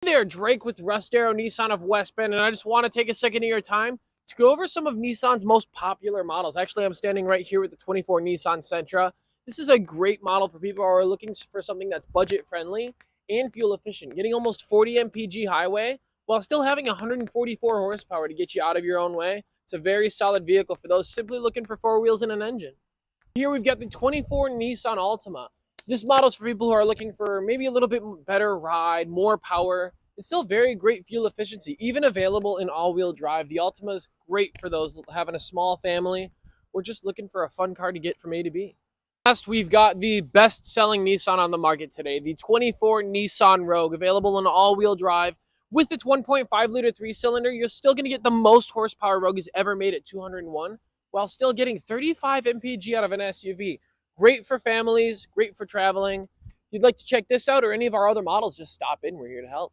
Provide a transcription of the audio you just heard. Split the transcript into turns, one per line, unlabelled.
Hey there, Drake with Russ Darrow Nissan of West Bend, and I just want to take a second of your time to go over some of Nissan's most popular models. Actually, I'm standing right here with the 24 Nissan Sentra. This is a great model for people who are looking for something that's budget friendly and fuel efficient, getting almost 40 mpg highway while still having 144 horsepower to get you out of your own way. It's a very solid vehicle for those simply looking for four wheels and an engine. Here we've got the 24 Nissan Altima. This model is for people who are looking for maybe a little bit better ride, more power. It's still very great fuel efficiency, even available in all-wheel drive. The Altima is great for those having a small family or just looking for a fun car to get from A to B. Last, we've got the best-selling Nissan on the market today, the 24 Nissan Rogue, available in all-wheel drive. With its 1.5-liter three-cylinder, you're still going to get the most horsepower Rogue has ever made at 201, while still getting 35 mpg out of an SUV. Great for families, great for traveling. If you'd like to check this out or any of our other models, just stop in. We're here to help.